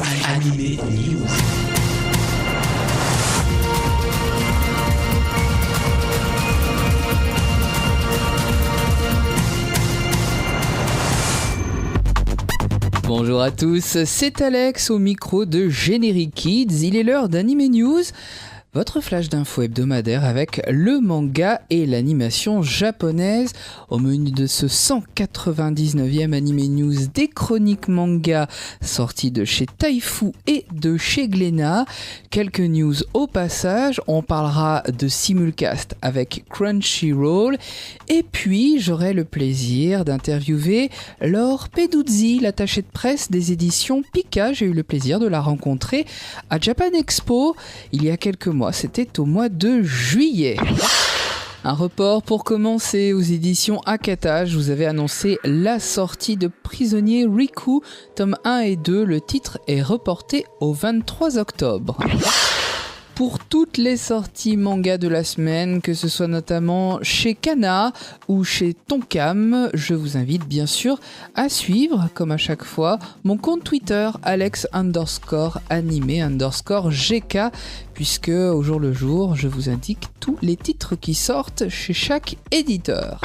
Animé News. Bonjour à tous, c'est Alex au micro de Générique Kids. Il est l'heure d'Anime News, votre flash d'infos hebdomadaire avec le manga et l'animation japonaise. Au menu de ce 199e Anime News, des chroniques manga sorties de chez Taifu et de chez Glénat. Quelques news au passage, on parlera de simulcast avec Crunchyroll. Et puis, j'aurai le plaisir d'interviewer Laure Peduzzi, l'attachée de presse des éditions Pika. J'ai eu le plaisir de la rencontrer à Japan Expo il y a quelques mois. C'était au mois de juillet. Un report pour commencer aux éditions Akata. Je vous avais annoncé la sortie de Prisonnier Riku, tome 1 et 2. Le titre est reporté au 23 octobre. Pour toutes les sorties manga de la semaine, que ce soit notamment chez Kana ou chez Tonkam, je vous invite bien sûr à suivre, comme à chaque fois, mon compte Twitter Alex_animé_GK, puisque au jour le jour, je vous indique tous les titres qui sortent chez chaque éditeur.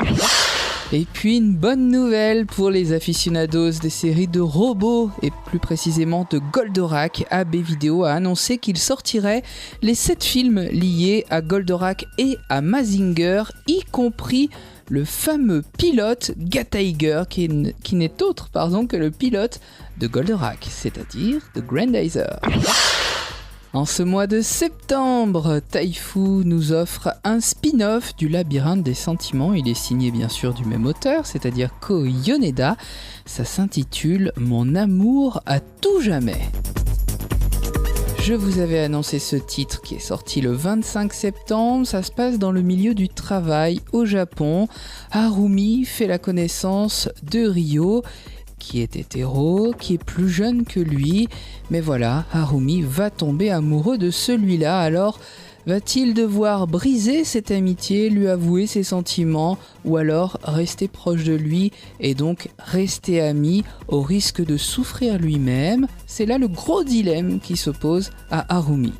Et puis une bonne nouvelle pour les aficionados des séries de robots et plus précisément de Goldorak. AB Video a annoncé qu'il sortirait les 7 films liés à Goldorak et à Mazinger, y compris le fameux pilote Gataiger qui n'est autre que le pilote de Goldorak, c'est-à-dire de Grandizer. En ce mois de septembre, Taifu nous offre un spin-off du Labyrinthe des Sentiments. Il est signé bien sûr du même auteur, c'est-à-dire Ko Yoneda. Ça s'intitule Mon amour à tout jamais. Je vous avais annoncé ce titre qui est sorti le 25 septembre. Ça se passe dans le milieu du travail au Japon. Harumi fait la connaissance de Ryo, qui est hétéro, qui est plus jeune que lui, mais voilà, Harumi va tomber amoureux de celui-là. Alors, va-t-il devoir briser cette amitié, lui avouer ses sentiments, ou alors rester proche de lui et donc rester ami au risque de souffrir lui-même? C'est là le gros dilemme qui s'oppose à Harumi.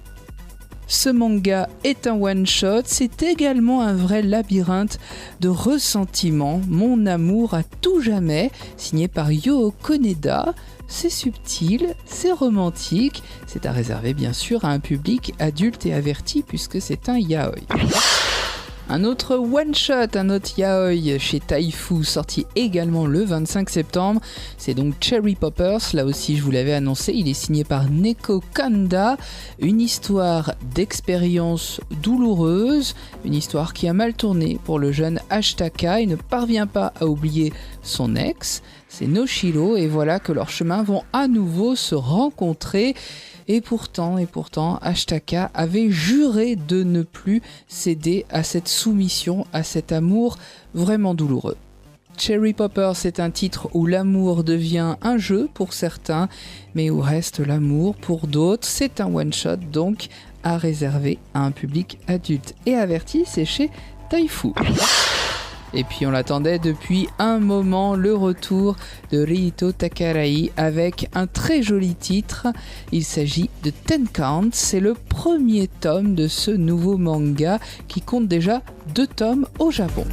Ce manga est un one-shot, c'est également un vrai labyrinthe de ressentiments, Mon amour à tout jamais, signé par Yoho Koneda. C'est subtil, c'est romantique, c'est à réserver bien sûr à un public adulte et averti puisque c'est un yaoi. Un autre one-shot, un autre yaoi chez Taifu, sorti également le 25 septembre, c'est donc Cherry Poppers. Là aussi je vous l'avais annoncé, il est signé par Neko Kanda. Une histoire d'expérience douloureuse, une histoire qui a mal tourné pour le jeune Ashtaka. Il ne parvient pas à oublier son ex, c'est Noshiro, et voilà que leurs chemins vont à nouveau se rencontrer. Et pourtant, Ashtaka avait juré de ne plus céder à cette soumission, à cet amour vraiment douloureux. Cherry Popper, c'est un titre où l'amour devient un jeu pour certains, mais où reste l'amour pour d'autres. C'est un one-shot donc à réserver à un public adulte et averti, c'est chez Taifu. Et puis on l'attendait depuis un moment, le retour de Riito Takarai avec un très joli titre. Il s'agit de 10 Counts, c'est le premier tome de ce nouveau manga qui compte déjà 2 tomes au Japon.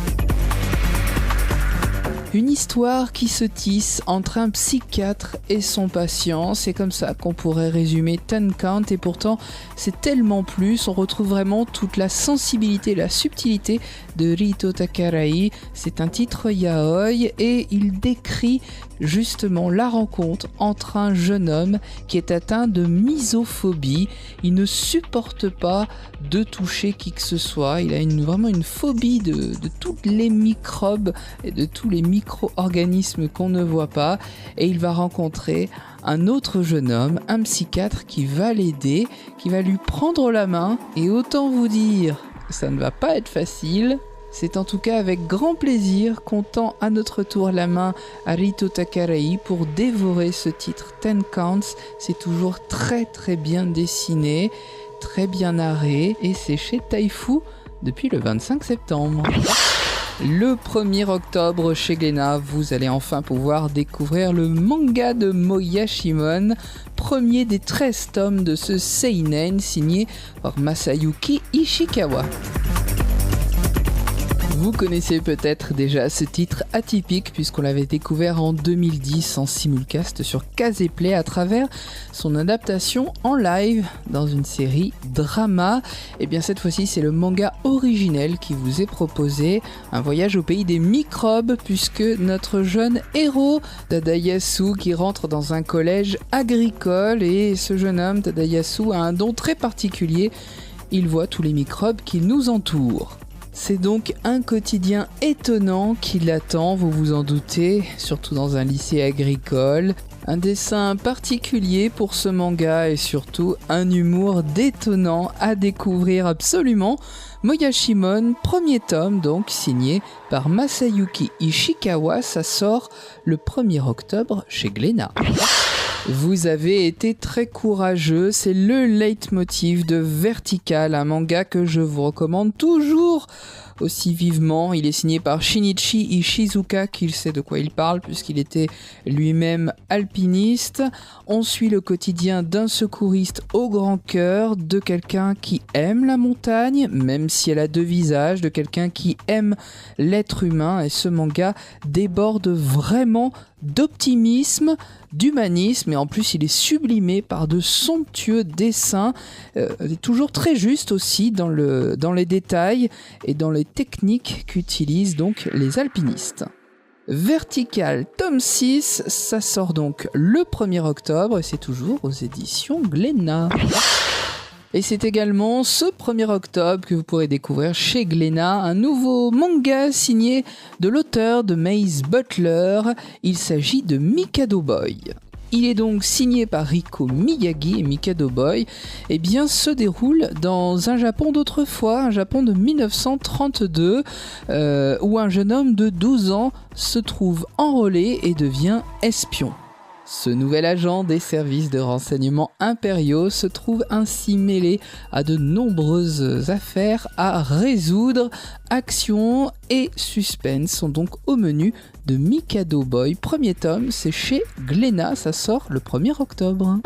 Une histoire qui se tisse entre un psychiatre et son patient, c'est comme ça qu'on pourrait résumer 10 Count, et pourtant c'est tellement plus, on retrouve vraiment toute la sensibilité, la subtilité de Riito Takarai. C'est un titre yaoi et il décrit justement la rencontre entre un jeune homme qui est atteint de misophobie. Il ne supporte pas de toucher qui que ce soit, il a vraiment une phobie de tous les microbes et de tous les micro-organismes qu'on ne voit pas, et il va rencontrer un autre jeune homme, un psychiatre qui va l'aider, qui va lui prendre la main, et autant vous dire que ça ne va pas être facile. C'est en tout cas avec grand plaisir qu'on tend à notre tour la main à Riito Takarai pour dévorer ce titre 10 Counts. C'est toujours très très bien dessiné, très bien narré, et c'est chez Taifu depuis le 25 septembre. Le 1er octobre chez Glénat, vous allez enfin pouvoir découvrir le manga de Moyashimon, premier des 13 tomes de ce seinen signé par Masayuki Ishikawa. Vous connaissez peut-être déjà ce titre atypique puisqu'on l'avait découvert en 2010 en simulcast sur Kazéplay à travers son adaptation en live dans une série drama. Et bien cette fois-ci c'est le manga originel qui vous est proposé, un voyage au pays des microbes puisque notre jeune héros Tadayasu qui rentre dans un collège agricole et ce jeune homme Tadayasu a un don très particulier, il voit tous les microbes qui nous entourent. C'est donc un quotidien étonnant qui l'attend, vous vous en doutez, surtout dans un lycée agricole. Un dessin particulier pour ce manga et surtout un humour détonnant à découvrir absolument. Moyashimon, premier tome donc, signé par Masayuki Ishikawa, ça sort le 1er octobre chez Glénat. Vous avez été très courageux, c'est le leitmotiv de Vertical, un manga que je vous recommande toujours aussi vivement. Il est signé par Shinichi Ishizuka, qui sait de quoi il parle puisqu'il était lui-même alpiniste. On suit le quotidien d'un secouriste au grand cœur, de quelqu'un qui aime la montagne, même si elle a deux visages, de quelqu'un qui aime l'être humain, et ce manga déborde vraiment d'optimisme, d'humanisme, et en plus il est sublimé par de somptueux dessins, toujours très juste aussi dans les détails et dans les techniques qu'utilisent donc les alpinistes. Vertical tome 6, ça sort donc le 1er octobre et c'est toujours aux éditions Glénat. Et c'est également ce 1er octobre que vous pourrez découvrir chez Glénat un nouveau manga signé de l'auteur de Maze Butler. Il s'agit de Mikado Boy. Il est donc signé par Riko Miyagi et Mikado Boy se déroule dans un Japon d'autrefois, un Japon de 1932, où un jeune homme de 12 ans se trouve enrôlé et devient espion. Ce nouvel agent des services de renseignement impériaux se trouve ainsi mêlé à de nombreuses affaires à résoudre. Action et suspense sont donc au menu de Mikado Boy. Premier tome, c'est chez Glénat, ça sort le 1er octobre.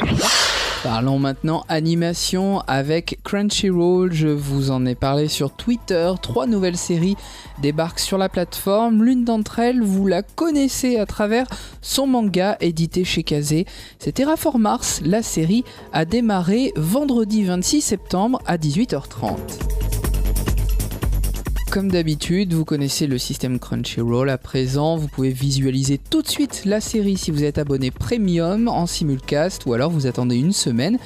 Parlons maintenant animation avec Crunchyroll, je vous en ai parlé sur Twitter, 3 nouvelles séries débarquent sur la plateforme, l'une d'entre elles vous la connaissez à travers son manga édité chez Kazé, c'est Terraform Mars, la série a démarré vendredi 26 septembre à 18h30. Comme d'habitude, vous connaissez le système Crunchyroll à présent, vous pouvez visualiser tout de suite la série si vous êtes abonné premium en simulcast ou alors vous attendez une semaine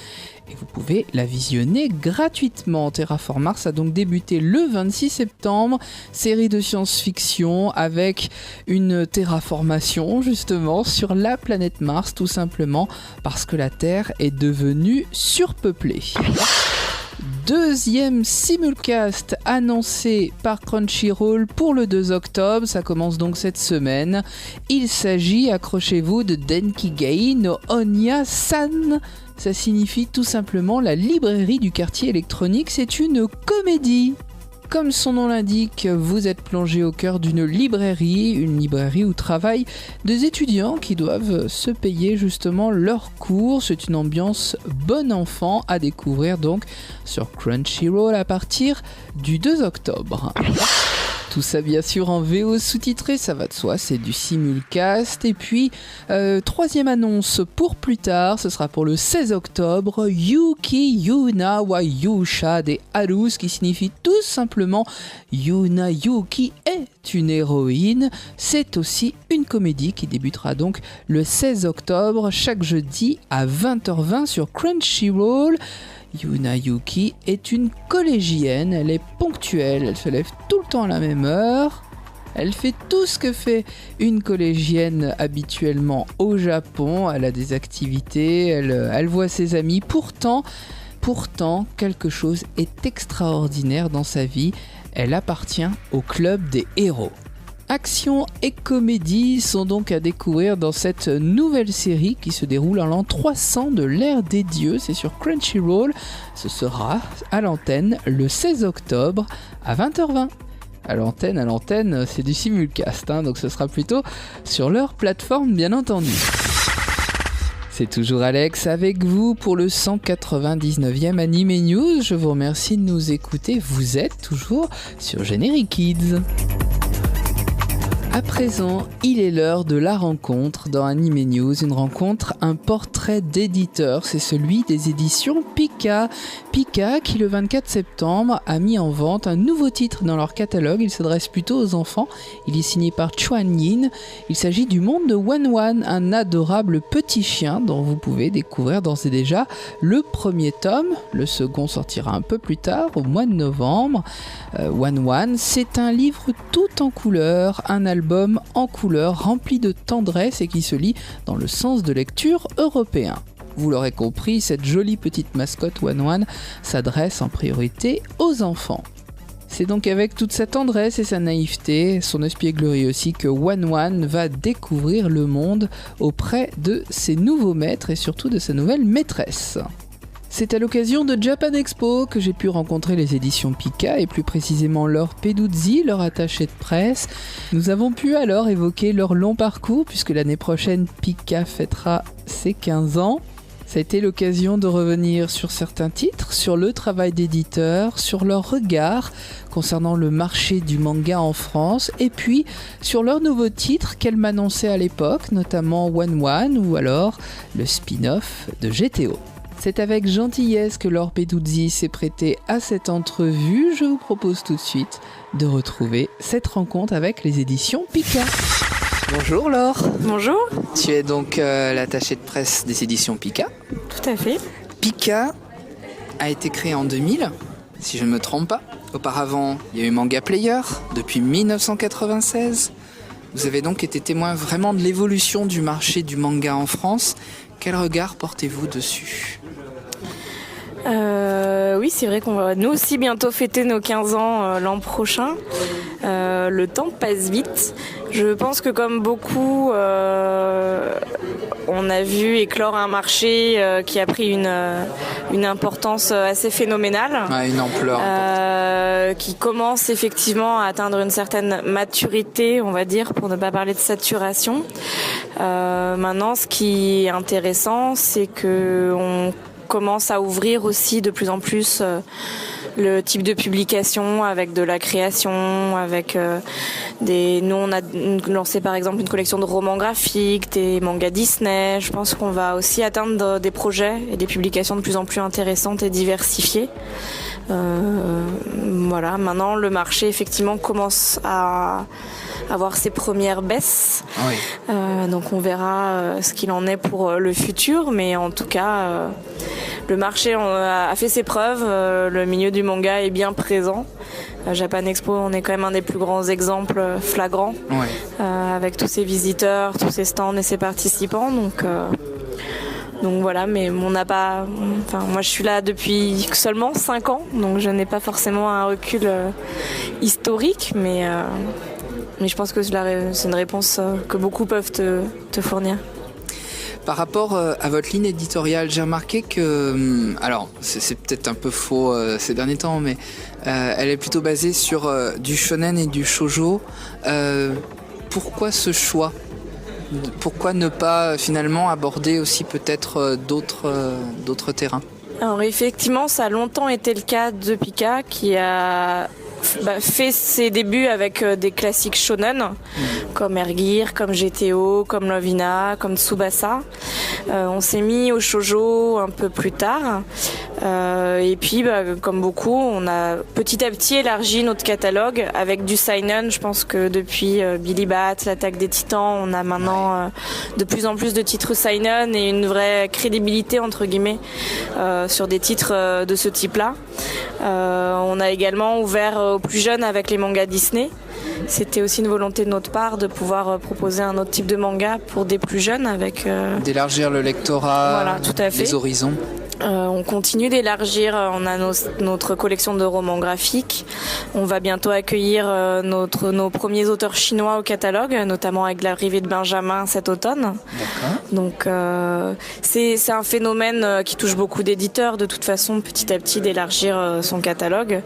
et vous pouvez la visionner gratuitement. Terraform Mars a donc débuté le 26 septembre, série de science-fiction avec une terraformation justement sur la planète Mars tout simplement parce que la Terre est devenue surpeuplée. Deuxième simulcast annoncé par Crunchyroll pour le 2 octobre, ça commence donc cette semaine. Il s'agit, accrochez-vous, de Denkigai no Onya-san. Ça signifie tout simplement la librairie du quartier électronique, c'est une comédie. Comme son nom l'indique, vous êtes plongé au cœur d'une librairie, une librairie où travaillent des étudiants qui doivent se payer justement leurs cours. C'est une ambiance bon enfant à découvrir donc sur Crunchyroll à partir du 2 octobre. Tout ça bien sûr en VO sous-titré, ça va de soi, c'est du simulcast. Et puis, troisième annonce pour plus tard, ce sera pour le 16 octobre, Yuki Yuna wa Yusha des Harus, qui signifie tout simplement Yuna Yuki est une héroïne. C'est aussi une comédie qui débutera donc le 16 octobre, chaque jeudi à 20h20 sur Crunchyroll. Yuna Yuki est une collégienne, elle est ponctuelle, elle se lève tout le temps à la même heure, elle fait tout ce que fait une collégienne habituellement au Japon, elle a des activités, elle voit ses amis, pourtant quelque chose est extraordinaire dans sa vie, elle appartient au club des héros. Action et comédie sont donc à découvrir dans cette nouvelle série qui se déroule en l'an 300 de l'ère des dieux. C'est sur Crunchyroll. Ce sera à l'antenne le 16 octobre à 20h20. À l'antenne, c'est du simulcast, hein, donc ce sera plutôt sur leur plateforme, bien entendu. C'est toujours Alex avec vous pour le 199e Anime News. Je vous remercie de nous écouter. Vous êtes toujours sur Générique Kids. À présent, il est l'heure de la rencontre dans Anime News. Une rencontre, un portrait d'éditeur. C'est celui des éditions Pika. Pika qui, le 24 septembre, a mis en vente un nouveau titre dans leur catalogue. Il s'adresse plutôt aux enfants. Il est signé par Chuan Yin. Il s'agit du monde de Wan Wan, un adorable petit chien dont vous pouvez découvrir d'ores et déjà le premier tome. Le second sortira un peu plus tard, au mois de novembre. Wan Wan, c'est un livre tout en couleurs, un album en couleurs rempli de tendresse et qui se lit dans le sens de lecture européen. Vous l'aurez compris, cette jolie petite mascotte Wan Wan s'adresse en priorité aux enfants. C'est donc avec toute sa tendresse et sa naïveté, son espièglerie aussi, que Wan Wan va découvrir le monde auprès de ses nouveaux maîtres et surtout de sa nouvelle maîtresse. C'est à l'occasion de Japan Expo que j'ai pu rencontrer les éditions Pika et plus précisément leur Peduzzi, leur attaché de presse. Nous avons pu alors évoquer leur long parcours puisque l'année prochaine Pika fêtera ses 15 ans. Ça a été l'occasion de revenir sur certains titres, sur le travail d'éditeur, sur leur regard concernant le marché du manga en France et puis sur leurs nouveaux titres qu'elles m'annonçaient à l'époque, notamment Wan Wan ou alors le spin-off de GTO. C'est avec gentillesse que Laure Peduzzi s'est prêtée à cette entrevue. Je vous propose tout de suite de retrouver cette rencontre avec les éditions Pika. Bonjour Laure. Bonjour. Tu es donc l'attachée de presse des éditions Pika. Tout à fait. Pika a été créé en 2000, si je ne me trompe pas. Auparavant, il y a eu Manga Player depuis 1996. Vous avez donc été témoin vraiment de l'évolution du marché du manga en France. Quel regard portez-vous dessus ? Oui, c'est vrai qu'on va nous aussi bientôt fêter nos 15 ans l'an prochain. Le temps passe vite. Je pense que comme beaucoup, on a vu éclore un marché qui a pris une importance assez phénoménale. Ouais, une ampleur qui commence effectivement à atteindre une certaine maturité, on va dire, pour ne pas parler de saturation. Maintenant, ce qui est intéressant, c'est que on commence à ouvrir aussi de plus en plus le type de publication avec de la création, avec nous on a lancé par exemple une collection de romans graphiques, des mangas Disney. Je pense qu'on va aussi atteindre des projets et des publications de plus en plus intéressantes et diversifiées. Voilà, maintenant le marché effectivement commence à avoir ses premières baisses. Oui. Donc on verra ce qu'il en est pour le futur, mais en tout cas le marché a fait ses preuves, le milieu du manga est bien présent. Japan Expo, on est quand même un des plus grands exemples flagrants, oui. Avec tous ces visiteurs, tous ces stands et ces participants. Donc voilà, mais moi je suis là depuis seulement 5 ans, donc je n'ai pas forcément un recul historique, mais je pense que c'est une réponse que beaucoup peuvent te fournir. Par rapport à votre ligne éditoriale, j'ai remarqué que, alors c'est peut-être un peu faux ces derniers temps, mais elle est plutôt basée sur du shonen et du shoujo. Pourquoi ce choix ? Pourquoi ne pas finalement aborder aussi peut-être d'autres terrains ? Alors effectivement, ça a longtemps été le cas de Pika qui a fait ses débuts avec des classiques shonen comme Air Gear, comme GTO, comme Lovina, comme Tsubasa. On s'est mis au shoujo un peu plus tard et puis comme beaucoup, on a petit à petit élargi notre catalogue avec du seinen. Je pense que depuis Billy Bat, l'Attaque des Titans, on a maintenant de plus en plus de titres seinen et une vraie crédibilité entre guillemets sur des titres de ce type-là. On a également ouvert aux plus jeunes avec les mangas Disney. C'était aussi une volonté de notre part de pouvoir proposer un autre type de manga pour des plus jeunes avec... D'élargir le lectorat, voilà, tout à fait. les horizons. On continue d'élargir, on a notre collection de romans graphiques. On va bientôt accueillir nos premiers auteurs chinois au catalogue, notamment avec l'arrivée de Benjamin cet automne. D'accord. Donc c'est un phénomène qui touche beaucoup d'éditeurs de toute façon, petit à petit, d'élargir son catalogue.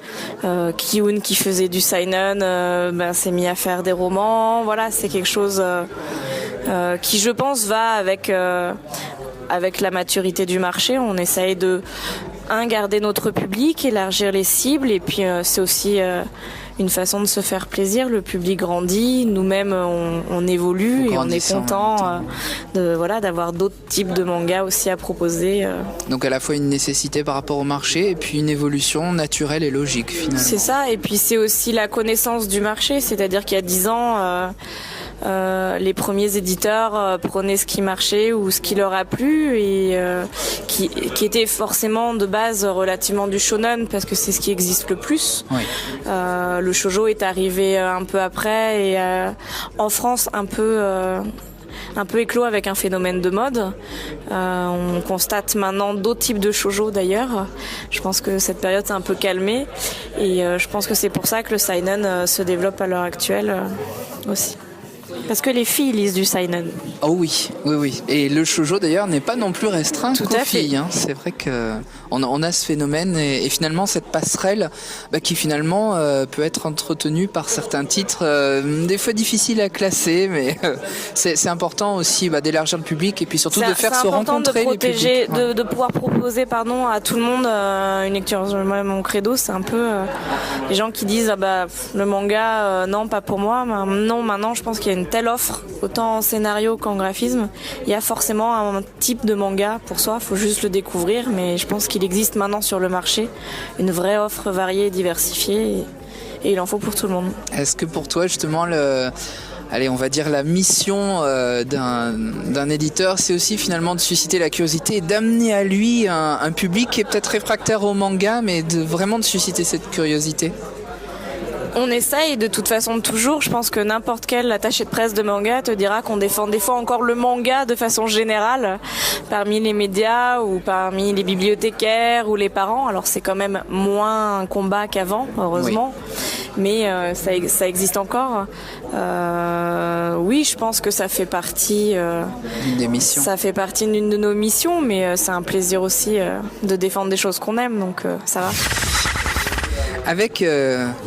Ki-Hoon qui faisait du seinen s'est mis à faire des romans. Voilà, c'est quelque chose qui, je pense, va avec la maturité du marché. On essaye de garder notre public, élargir les cibles, et puis c'est aussi une façon de se faire plaisir. Le public grandit, nous-mêmes on évolue et on est content d'avoir d'autres types de mangas aussi à proposer. Donc à la fois une nécessité par rapport au marché et puis une évolution naturelle et logique finalement. C'est ça, et puis c'est aussi la connaissance du marché, c'est-à-dire qu'il y a 10 ans les premiers éditeurs prenaient ce qui marchait ou ce qui leur a plu et qui était forcément de base relativement du shonen parce que c'est ce qui existe le plus. Oui. Le shoujo est arrivé un peu après et en France un peu éclos avec un phénomène de mode. On constate maintenant d'autres types de shoujo d'ailleurs. Je pense que cette période s'est un peu calmée et je pense que c'est pour ça que le seinen se développe à l'heure actuelle aussi. Parce que les filles lisent du seinen. Oh oui. Et le shoujo d'ailleurs n'est pas non plus restreint Tout aux à fait. filles. C'est vrai qu'on a ce phénomène et finalement cette passerelle qui finalement peut être entretenue par certains titres, des fois difficiles à classer, mais c'est important aussi d'élargir le public et puis surtout de faire se rencontrer les publics. C'est important de pouvoir proposer à tout le monde une lecture. Moi, mon credo, c'est un peu les gens qui disent le manga, non, pas pour moi. Non, maintenant, je pense qu'il y a une telle offre, autant en scénario qu'en graphisme. Il y a forcément un type de manga pour soi, il faut juste le découvrir, mais je pense qu'il existe maintenant sur le marché une vraie offre variée et diversifiée et il en faut pour tout le monde. Est-ce que pour toi justement on va dire la mission d'un éditeur, c'est aussi finalement de susciter la curiosité et d'amener à lui un public qui est peut-être réfractaire au manga, mais vraiment de susciter cette curiosité? On essaye de toute façon toujours. Je pense que n'importe quel attaché de presse de manga te dira qu'on défend des fois encore le manga de façon générale parmi les médias ou parmi les bibliothécaires ou les parents. Alors c'est quand même moins un combat qu'avant, heureusement. Oui. Mais ça existe encore. Oui, je pense que ça fait partie d'une des missions. Ça fait partie d'une de nos missions, mais c'est un plaisir aussi de défendre des choses qu'on aime, donc ça va. Avec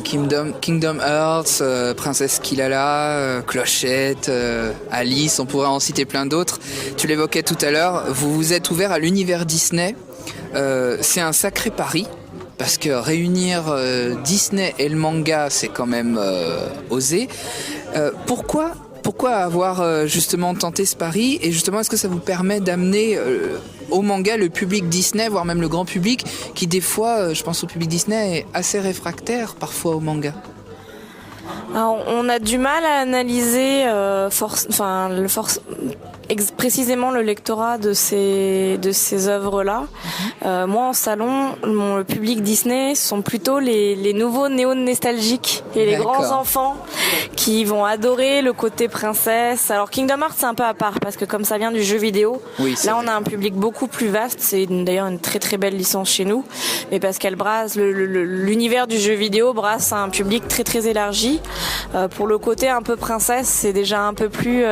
Kingdom Hearts, Princesse Kilala, Clochette, Alice, on pourrait en citer plein d'autres. Tu l'évoquais tout à l'heure, vous vous êtes ouvert à l'univers Disney. C'est un sacré pari, parce que réunir Disney et le manga, c'est quand même osé. Pourquoi avoir justement tenté ce pari, et justement est-ce que ça vous permet d'amener au manga le public Disney, voire même le grand public qui des fois, je pense au public Disney, est assez réfractaire parfois au manga? Alors, on a du mal à analyser précisément le lectorat de ces œuvres-là. Moi, en salon, le public Disney sont plutôt les nouveaux néo-nostalgiques et les grands enfants qui vont adorer le côté princesse. Alors Kingdom Hearts, c'est un peu à part parce que comme ça vient du jeu vidéo, là on a un public beaucoup plus vaste. C'est d'ailleurs une très très belle licence chez nous, mais parce qu'elle brasse l'univers du jeu vidéo brasse un public très très élargi. Pour le côté un peu princesse, c'est déjà un peu plus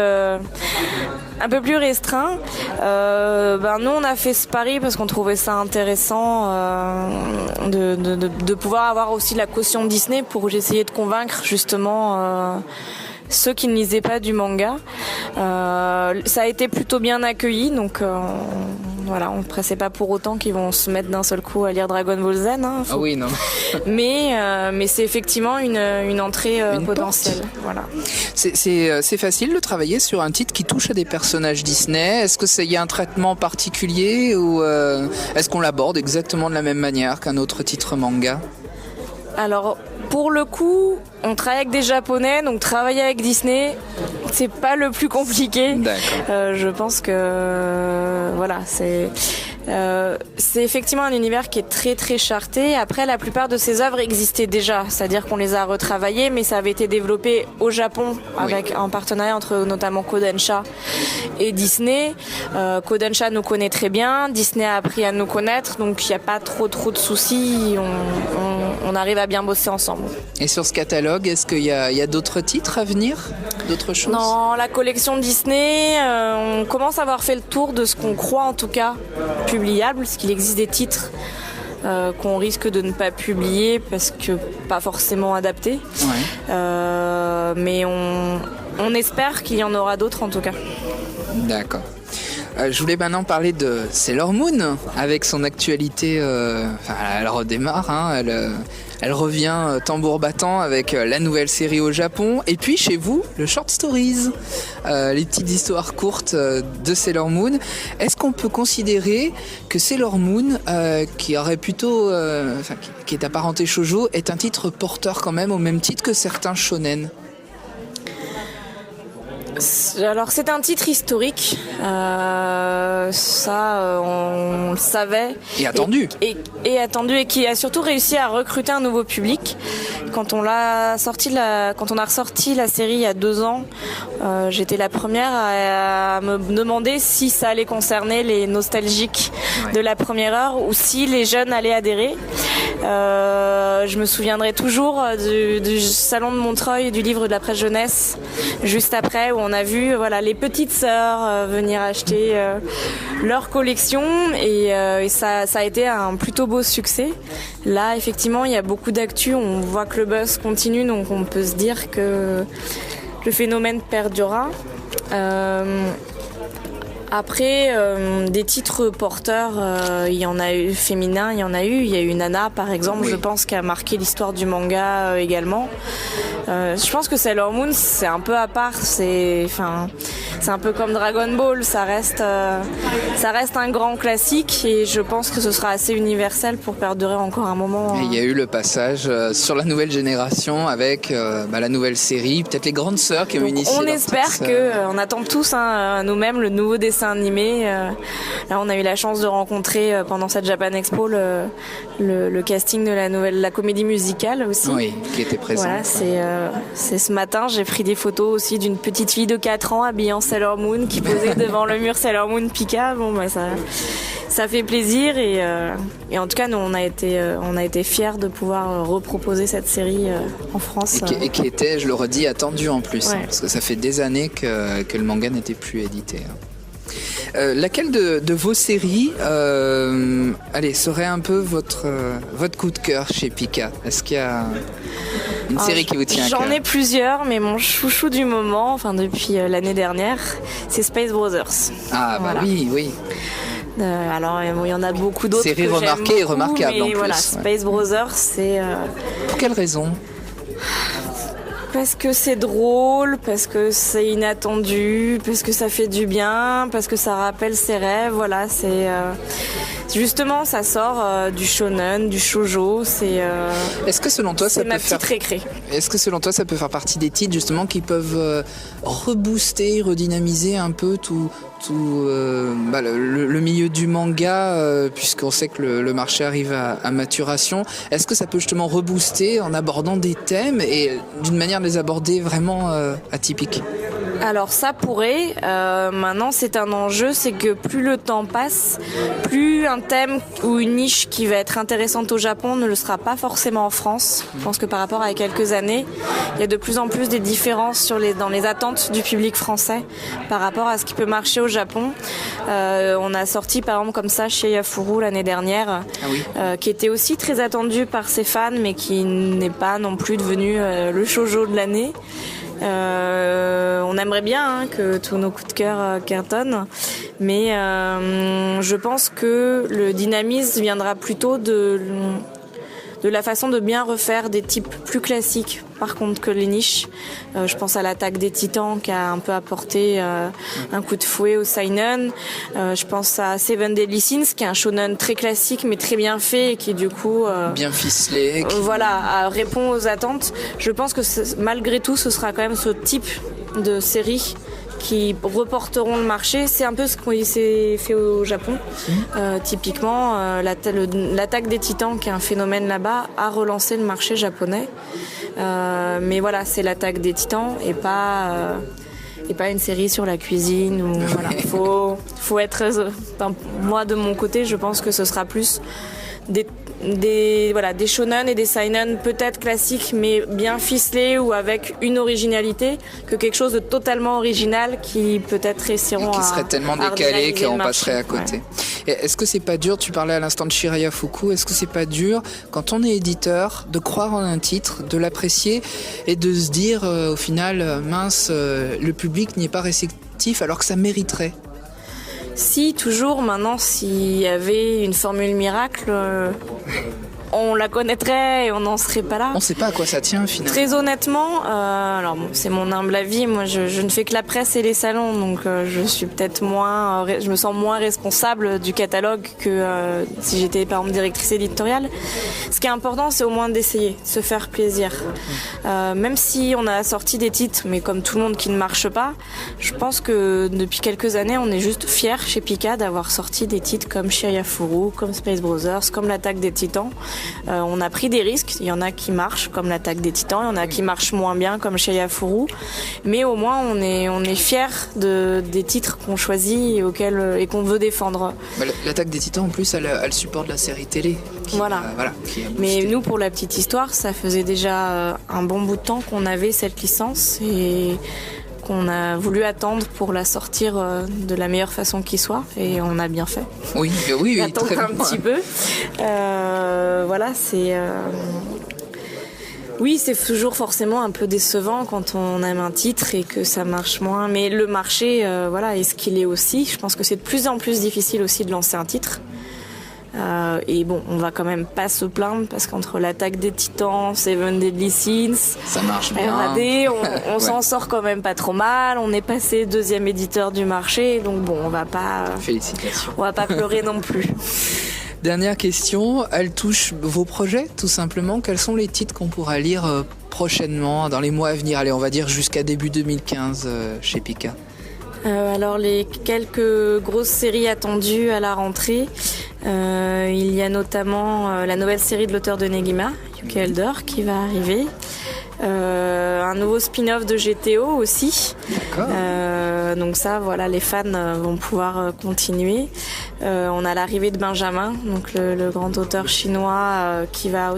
restreint. Nous on a fait ce pari parce qu'on trouvait ça intéressant de pouvoir avoir aussi la caution Disney pour essayer de convaincre justement ceux qui ne lisaient pas du manga. Ça a été plutôt bien accueilli, donc on ne pressait pas pour autant qu'ils vont se mettre d'un seul coup à lire Dragon Ball Z. Ah oui, non. Mais c'est effectivement une entrée potentielle. Voilà. C'est facile de travailler sur un titre qui touche à des personnages Disney. Est-ce qu'il y a un traitement particulier ou est-ce qu'on l'aborde exactement de la même manière qu'un autre titre manga? Alors, pour le coup, on travaille avec des Japonais, donc travailler avec Disney, c'est pas le plus compliqué. D'accord. Je pense que C'est effectivement un univers qui est très très charté. Après, la plupart de ces œuvres existaient déjà, c'est-à-dire qu'on les a retravaillées, mais ça avait été développé au Japon en partenariat entre notamment Kodansha et Disney. Kodansha nous connaît très bien, Disney a appris à nous connaître, donc il n'y a pas trop de soucis. On arrive à bien bosser ensemble. Et sur ce catalogue, est-ce qu'il y a d'autres titres à venir, d'autres choses? Dans la collection Disney, on commence à avoir fait le tour de ce qu'on croit en tout cas publiable, parce qu'il existe des titres qu'on risque de ne pas publier parce que pas forcément adaptés. Ouais. Mais on espère qu'il y en aura d'autres en tout cas. D'accord. Je voulais maintenant parler de Sailor Moon avec son actualité. Elle redémarre, hein, elle revient tambour battant avec la nouvelle série au Japon. Et puis chez vous, le Short Stories, les petites histoires courtes de Sailor Moon. Est-ce qu'on peut considérer que Sailor Moon, qui aurait plutôt, qui est apparenté shoujo, est un titre porteur quand même au même titre que certains shonen? Alors c'est un titre historique, on le savait. Et attendu. Et attendu, et qui a surtout réussi à recruter un nouveau public. Quand on a ressorti la série il y a 2 ans, j'étais la première à me demander si ça allait concerner les nostalgiques de la première heure ou si les jeunes allaient adhérer. Je me souviendrai toujours du salon de Montreuil du livre de la presse jeunesse juste après, où on a vu les petites sœurs venir acheter leur collection et ça a été un plutôt beau succès. Là effectivement il y a beaucoup d'actu, on voit que le buzz continue, donc on peut se dire que le phénomène perdurera. Après, des titres porteurs, il y en a eu féminins, il y a eu Nana par exemple, je pense, qui a marqué l'histoire du manga également. Je pense que Sailor Moon, c'est un peu à part, c'est un peu comme Dragon Ball, ça reste un grand classique et je pense que ce sera assez universel pour perdurer encore un moment. Et il y a eu le passage sur la nouvelle génération avec la nouvelle série, peut-être les grandes sœurs qui ont initié. On espère on attend tous nous-mêmes le nouveau dessin animé. Là, on a eu la chance de rencontrer pendant cette Japan Expo le casting de la comédie musicale aussi. Oui, qui était présent. Voilà, c'est ce matin, j'ai pris des photos aussi d'une petite fille de 4 ans habillée en Sailor Moon qui posait devant le mur Sailor Moon Pika. Bon, ça fait plaisir et en tout cas, nous, on a été fiers de pouvoir reproposer cette série en France. Et qui était, je le redis, attendue en plus, parce que ça fait des années que le manga n'était plus édité. Laquelle de vos séries serait un peu votre coup de cœur chez Pika? Est-ce qu'il y a une série qui vous tient à cœur? J'en ai plusieurs, mais mon chouchou du moment, depuis l'année dernière, c'est Space Brothers. Ah bah oui. Alors il y en a beaucoup d'autres. Série remarquée et remarquable en plus. Voilà, Space Brothers, c'est. Pour quelle raison? Parce que c'est drôle, parce que c'est inattendu, parce que ça fait du bien, parce que ça rappelle ses rêves. Voilà, c'est justement ça sort du shonen, du shoujo. Est-ce que selon toi ça peut petite récré. Est-ce que selon toi ça peut faire partie des titres justement qui peuvent rebooster, redynamiser un peu tout le milieu du manga, puisqu'on sait que le marché arrive à maturation? Est-ce que ça peut justement rebooster en abordant des thèmes et d'une manière de les aborder vraiment atypiques? Alors ça pourrait. Maintenant, c'est un enjeu, c'est que plus le temps passe, plus un thème ou une niche qui va être intéressante au Japon ne le sera pas forcément en France. Je pense que par rapport à quelques années, il y a de plus en plus des différences dans les attentes du public français par rapport à ce qui peut marcher au Japon. On a sorti par exemple comme ça chez Yafuru l'année dernière, qui était aussi très attendu par ses fans, mais qui n'est pas non plus devenu le shoujo de l'année. On aimerait bien que tous nos coups de cœur cartonnent, mais je pense que le dynamisme viendra plutôt de la façon de bien refaire des types plus classiques, par contre, que les niches. Je pense à l'attaque des Titans qui a un peu apporté un coup de fouet au seinen. Je pense à Seven Deadly Sins qui est un shonen très classique mais très bien fait et qui du coup bien ficelé. Répond aux attentes. Je pense que malgré tout, ce sera quand même ce type de série qui reporteront le marché. C'est un peu ce qui s'est fait au Japon. Typiquement, l'attaque des Titans, qui est un phénomène là-bas, a relancé le marché japonais. Mais voilà, c'est l'attaque des Titans et pas une série sur la cuisine. Ou, voilà, faut être. Moi, de mon côté, je pense que ce sera plus des shonen et des seinen peut-être classiques mais bien ficelés ou avec une originalité, que quelque chose de totalement original qui peut-être réussiront qui serait tellement décalé qu'on passerait à côté. Ouais. Est-ce que c'est pas dur, tu parlais à l'instant de Shiraya Fuku, est-ce que c'est pas dur quand on est éditeur de croire en un titre, de l'apprécier et de se dire au final mince, le public n'y est pas réceptif alors que ça mériterait? Si, toujours. Maintenant, s'il y avait une formule miracle, on la connaîtrait et on n'en serait pas là. On ne sait pas à quoi ça tient, finalement. Très honnêtement, alors bon, c'est mon humble avis. Moi, je ne fais que la presse et les salons, donc je suis peut-être je me sens moins responsable du catalogue que si j'étais par exemple directrice éditoriale. Ce qui est important, c'est au moins d'essayer, de se faire plaisir. Même si on a sorti des titres, mais comme tout le monde qui ne marche pas, je pense que depuis quelques années, on est juste fiers chez Pika d'avoir sorti des titres comme Shirayafuru, comme Space Brothers, comme l'attaque des Titans. On a pris des risques, il y en a qui marchent comme l'attaque des Titans, il y en a qui marchent moins bien comme Shirayafuru, mais au moins on est fiers des titres qu'on choisit et qu'on veut défendre. L'attaque des Titans en plus elle supporte la série télé. Mais nous, pour la petite histoire, ça faisait déjà un bon bout de temps qu'on avait cette licence et qu'on a voulu attendre pour la sortir de la meilleure façon qui soit, et on a bien fait. Oui, attendre très un bien. petit peu. Oui, c'est toujours forcément un peu décevant quand on aime un titre et que ça marche moins. Mais le marché, est ce qu'il est aussi. Je pense que c'est de plus en plus difficile aussi de lancer un titre. Et bon, on va quand même pas se plaindre parce qu'entre l'attaque des Titans, Seven Deadly Sins, ça marche bien. RAD, on s'en sort quand même pas trop mal. On est passé 2e éditeur du marché, donc bon, on va pas. Félicitations. On va pas pleurer non plus. Dernière question, elle touche vos projets tout simplement. Quels sont les titres qu'on pourra lire prochainement, dans les mois à venir? Allez, on va dire jusqu'à début 2015 chez Pika. Alors les quelques grosses séries attendues à la rentrée, il y a notamment la nouvelle série de l'auteur de Negima, Yuki Elder, qui va arriver. Un nouveau spin-off de GTO aussi. D'accord. Donc ça, voilà, les fans vont pouvoir continuer. On a l'arrivée de Benjamin, donc le grand auteur chinois qui sera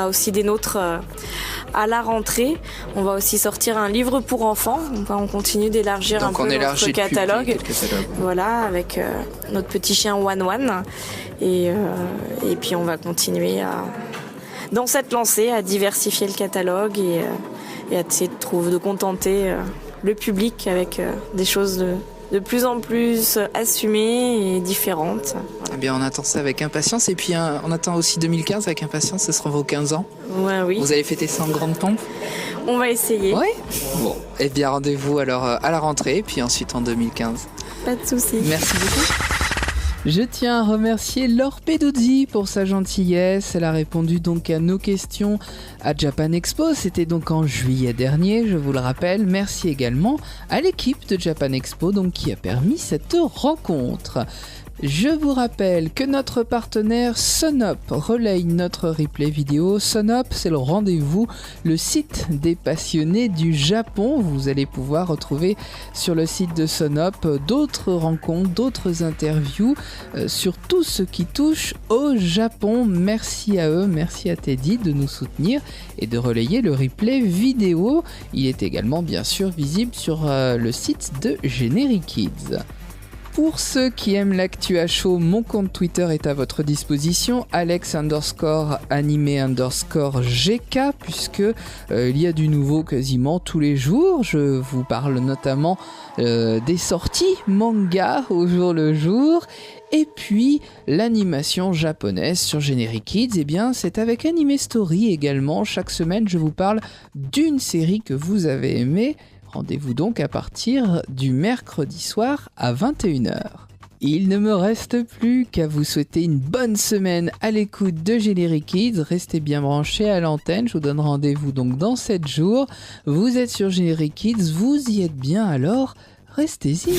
aussi des nôtres à la rentrée. On va aussi sortir un livre pour enfants. On continue d'élargir donc un peu notre catalogue. Voilà, avec notre petit chien Wan Wan. Et puis on va continuer dans cette lancée à diversifier le catalogue et à essayer de contenter le public avec des choses de plus en plus assumées et différentes. Voilà. Eh bien, on attend ça avec impatience. Et puis, on attend aussi 2015 avec impatience. Ce sera vos 15 ans. Ouais, oui. Vous allez fêter ça en grande pompe? On va essayer. Oui. Bon, eh bien, rendez-vous alors à la rentrée, puis ensuite en 2015. Pas de souci. Merci beaucoup. Je tiens à remercier Laure Peduzzi pour sa gentillesse. Elle a répondu donc à nos questions à Japan Expo. C'était donc en juillet dernier, je vous le rappelle. Merci également à l'équipe de Japan Expo donc, qui a permis cette rencontre. Je vous rappelle que notre partenaire Sonop relaye notre replay vidéo. Sonop, c'est le rendez-vous, le site des passionnés du Japon. Vous allez pouvoir retrouver sur le site de Sonop d'autres rencontres, d'autres interviews sur tout ce qui touche au Japon. Merci à eux, merci à Teddy de nous soutenir et de relayer le replay vidéo. Il est également bien sûr visible sur le site de Generic Kids. Pour ceux qui aiment l'actu à chaud, mon compte Twitter est à votre disposition, Alex_animé_GK, puisque il y a du nouveau quasiment tous les jours. Je vous parle notamment des sorties manga au jour le jour. Et puis l'animation japonaise sur Generic Kids, eh bien c'est avec Anime Story également. Chaque semaine, je vous parle d'une série que vous avez aimée. Rendez-vous donc à partir du mercredi soir à 21h. Il ne me reste plus qu'à vous souhaiter une bonne semaine à l'écoute de Générique Kids. Restez bien branchés à l'antenne, je vous donne rendez-vous donc dans 7 jours. Vous êtes sur Générique Kids, vous y êtes bien, alors restez-y.